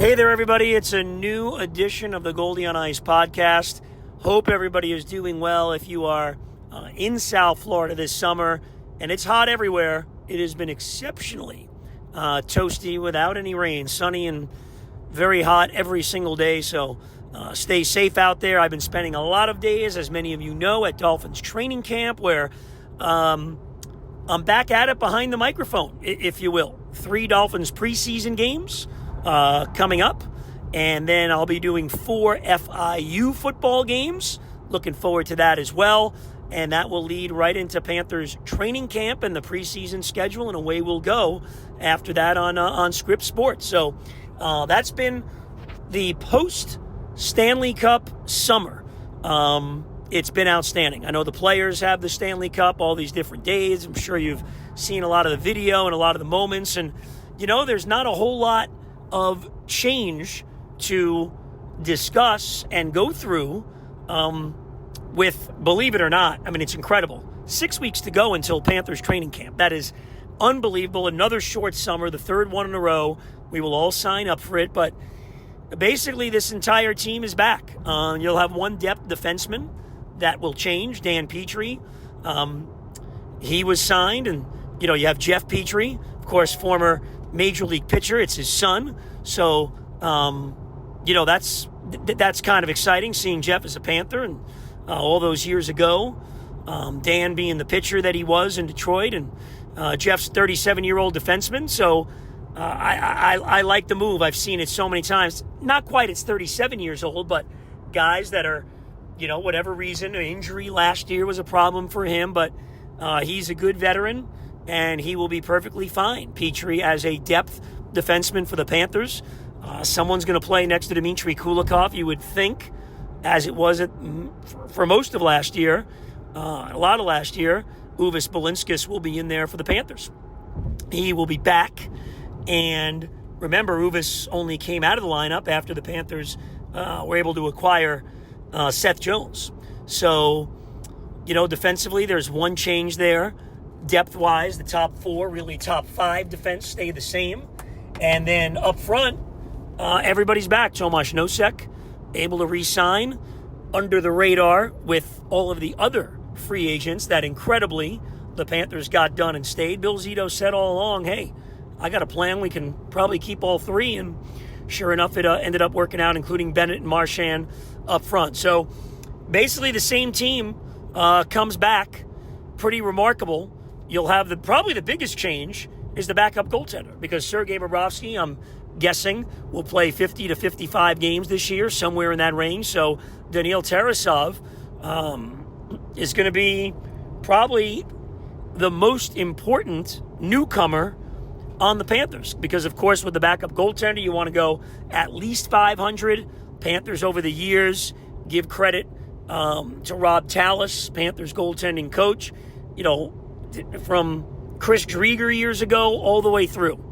Hey there, everybody. It's a new edition of the Goldie on Ice podcast. Hope everybody is doing well. If you are in South Florida this summer, and it's hot everywhere, it has been exceptionally toasty without any rain, sunny and very hot every single day. So stay safe out there. I've been spending a lot of days, as many of you know, at Dolphins training camp, where I'm back at it behind the microphone, if you will. 3 Dolphins preseason games coming up, and then I'll be doing 4 FIU football games. Looking forward to that as well, and that will lead right into Panthers training camp and the preseason schedule, and away we'll go after that on Script Sports. So that's been the post Stanley Cup summer. It's been outstanding. I know the players have the Stanley Cup all these different days. I'm sure you've seen a lot of the video and a lot of the moments, and there's not a whole lot of change to discuss and go through with, believe it or not, I mean, it's incredible. 6 weeks to go until Panthers training camp. That is unbelievable. Another short summer, the third one in a row. We will all sign up for it, but basically this entire team is back. You'll have one depth defenseman that will change, Dan Petrie. He was signed, and you have Jeff Petrie, of course, former Major League pitcher. It's his son. So, that's kind of exciting, seeing Jeff as a Panther, and all those years ago, Dan being the pitcher that he was in Detroit, and Jeff's 37-year-old defenseman. So I like the move. I've seen it so many times. Not quite at 37 years old, but guys that are, whatever reason, an injury last year was a problem for him, but he's a good veteran, and he will be perfectly fine. Petrie as a depth defenseman for the Panthers. Someone's going to play next to Dmitry Kulikov, you would think, as it was for most of last year. A lot of last year, Uvis Balinskis will be in there for the Panthers. He will be back. And remember, Uvis only came out of the lineup after the Panthers were able to acquire Seth Jones. So, defensively, there's one change there. Depth-wise, the top 4, really top 5 defense stay the same. And then up front, everybody's back. Tomasz Nosek, able to re-sign under the radar with all of the other free agents that incredibly the Panthers got done and stayed. Bill Zito said all along, hey, I got a plan. We can probably keep all 3. And sure enough, it ended up working out, including Bennett and Marchand up front. So basically the same team comes back. Pretty remarkable. You'll have probably the biggest change is the backup goaltender, because Sergei Bobrovsky, I'm guessing, will play 50 to 55 games this year, somewhere in that range. So Daniil Tarasov is going to be probably the most important newcomer on the Panthers, because, of course, with the backup goaltender, you want to go at least 500. Panthers over the years give credit to Rob Tallis, Panthers goaltending coach, from Chris Drieger years ago all the way through.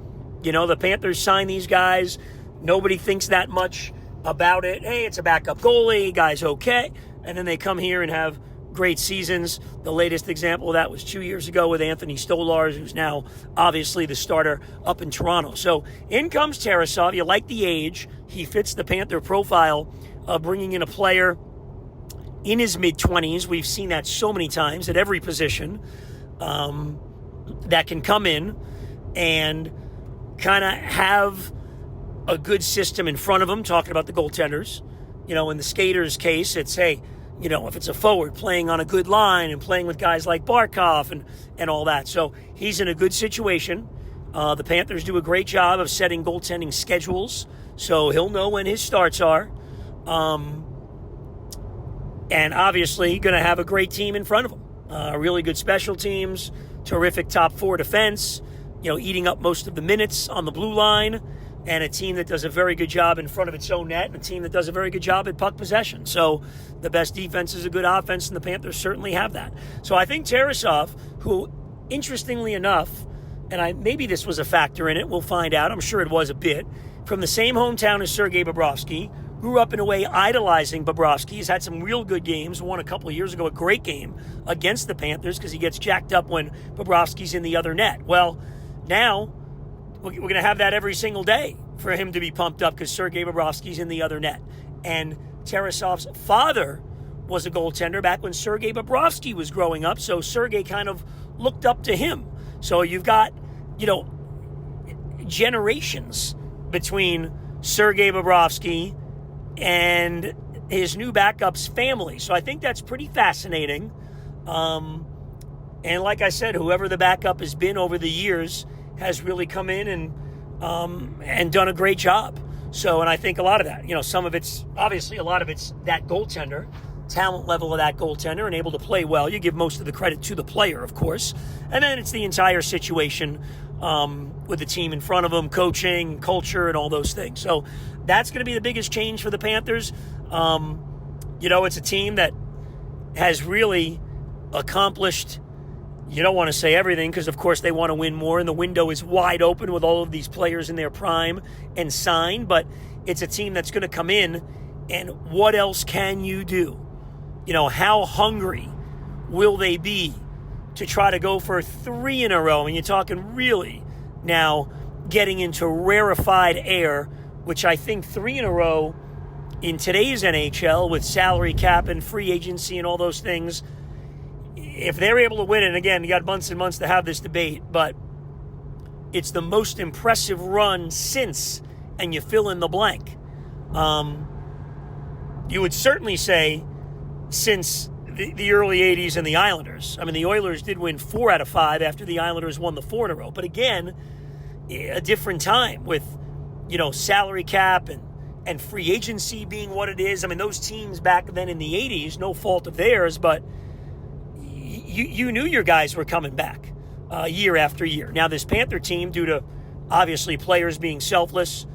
The Panthers sign these guys. Nobody thinks that much about it. Hey, it's a backup goalie. Guy's okay. And then they come here and have great seasons. The latest example of that was 2 years ago with Anthony Stolarz, who's now obviously the starter up in Toronto. So in comes Tarasov. You like the age. He fits the Panther profile of bringing in a player in his mid-20s. We've seen that so many times at every position. That can come in and kind of have a good system in front of them, talking about the goaltenders. In the skaters' case, it's, hey, if it's a forward, playing on a good line and playing with guys like Barkov and all that. So he's in a good situation. The Panthers do a great job of setting goaltending schedules, so he'll know when his starts are. And obviously going to have a great team in front of him. Really good special teams, terrific top 4 defense, eating up most of the minutes on the blue line, and a team that does a very good job in front of its own net, and a team that does a very good job at puck possession. So the best defense is a good offense, and the Panthers certainly have that. So I think Tarasov, who, interestingly enough, and maybe this was a factor in it, we'll find out, I'm sure it was a bit, from the same hometown as Sergei Bobrovsky, grew up in a way idolizing Bobrovsky. He's had some real good games. Won a couple of years ago a great game against the Panthers because he gets jacked up when Bobrovsky's in the other net. Well, now we're going to have that every single day. for him to be pumped up because Sergei Bobrovsky's in the other net. And Tarasov's father was a goaltender back when Sergei Bobrovsky was growing up, so Sergei kind of looked up to him. So you've got, generations between Sergei Bobrovsky and his new backup's family. So I think that's pretty fascinating. And like I said, whoever the backup has been over the years has really come in and done a great job. So, and I think a lot of that, some of it's, obviously a lot of it's that goaltender, talent level of that goaltender, and able to play well. You give most of the credit to the player, of course. And then it's the entire situation with the team in front of them, coaching, culture, and all those things. So that's going to be the biggest change for the Panthers. It's a team that has really accomplished, you don't want to say everything because, of course, they want to win more, and the window is wide open with all of these players in their prime and sign, but it's a team that's going to come in, and what else can you do? How hungry will they be to try to go for 3 in a row? And you're talking really now getting into rarefied air, which I think 3 in a row in today's NHL with salary cap and free agency and all those things, if they're able to win it, and again, you got months and months to have this debate, but it's the most impressive run since, and you fill in the blank. You would certainly say since the early 80s and the Islanders. I mean, the Oilers did win 4 out of 5 after the Islanders won the 4 in a row. But again, a different time with, salary cap and free agency being what it is. I mean, those teams back then in the 80s, no fault of theirs, but you knew your guys were coming back year after year. Now, this Panther team, due to obviously players being selfless,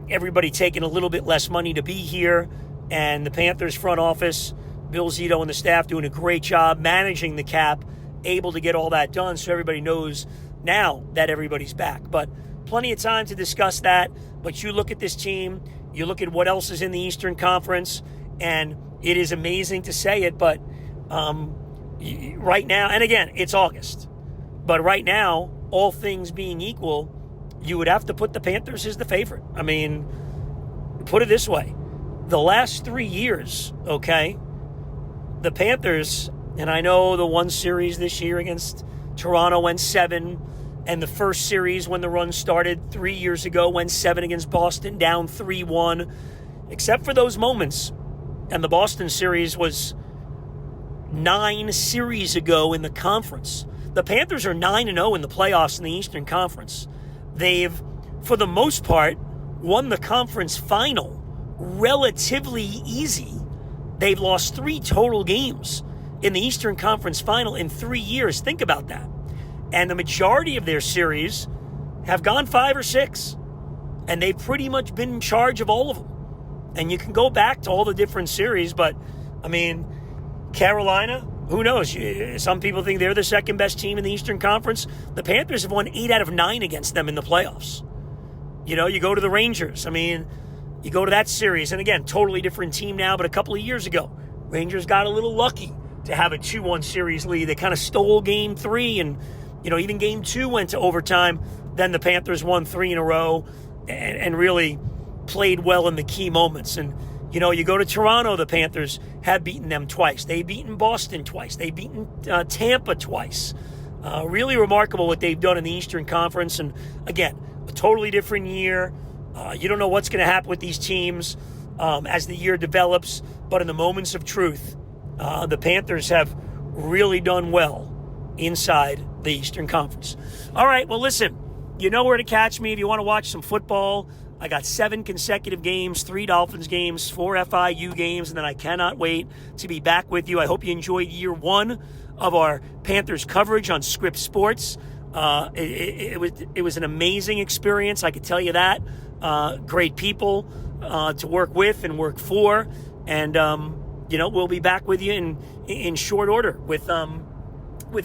everybody taking a little bit less money to be here, and the Panthers front office, Bill Zito and the staff doing a great job managing the cap, able to get all that done so everybody knows now that everybody's back. But plenty of time to discuss that. But you look at this team, you look at what else is in the Eastern Conference, and it is amazing to say it, but right now, and again, it's August, but right now, all things being equal, you would have to put the Panthers as the favorite. I mean, put it this way. The last 3 years, okay, the Panthers, and I know the one series this year against Toronto went 7, and the first series when the run started 3 years ago went 7 against Boston, down 3-1, except for those moments. And the Boston series was 9 series ago in the conference. The Panthers are 9-0 in the playoffs in the Eastern Conference. They've, for the most part, won the conference final relatively easy. They've lost 3 total games in the Eastern Conference final in 3 years. Think about that. And the majority of their series have gone 5 or 6. And they've pretty much been in charge of all of them. And you can go back to all the different series, but, I mean, Carolina, who knows? Some people think they're the second best team in the Eastern Conference. The Panthers have won 8 out of 9 against them in the playoffs. You go to the Rangers. I mean, you go to that series, and again, totally different team now, but a couple of years ago, Rangers got a little lucky to have a 2-1 series lead. They kind of stole Game 3, and, even Game 2 went to overtime. Then the Panthers won 3 in a row and really played well in the key moments. And, you go to Toronto, the Panthers have beaten them twice. They've beaten Boston twice. They've beaten Tampa twice. Really remarkable what they've done in the Eastern Conference. And, again, a totally different year. You don't know what's going to happen with these teams as the year develops. But in the moments of truth, the Panthers have really done well inside the Eastern Conference. All right, well, listen, you know where to catch me if you want to watch some football. I got 7 consecutive games, 3 Dolphins games, 4 FIU games, and then I cannot wait to be back with you. I hope you enjoyed year 1 of our Panthers coverage on Script Sports. It was an amazing experience, I could tell you that. Great people to work with and work for, and we'll be back with you in short order with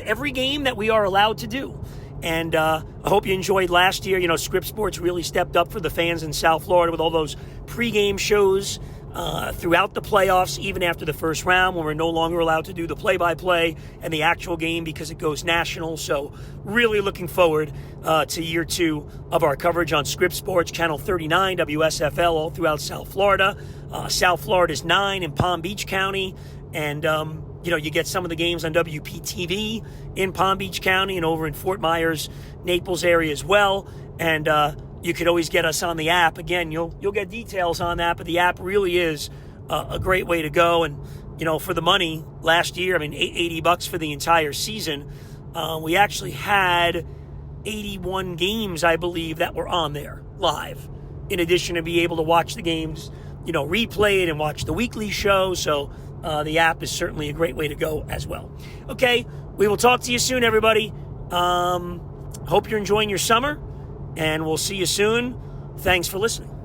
every game that we are allowed to do. And I hope you enjoyed last year. Script Sports really stepped up for the fans in South Florida with all those pregame shows throughout the playoffs, even after the first round, when we're no longer allowed to do the play-by-play and the actual game because it goes national. So really looking forward to year 2 of our coverage on Scripps Sports, Channel 39, WSFL, all throughout South Florida. South Florida's 9 in Palm Beach County. And, you get some of the games on WPTV in Palm Beach County and over in Fort Myers, Naples area as well. And you could always get us on the app. Again, you'll get details on that, but the app really is a great way to go. And, for the money last year, $80 for the entire season. We actually had 81 games, I believe, that were on there live, in addition to be able to watch the games, replayed and watch the weekly show. So the app is certainly a great way to go as well. Okay, we will talk to you soon, everybody. Hope you're enjoying your summer, and we'll see you soon. Thanks for listening.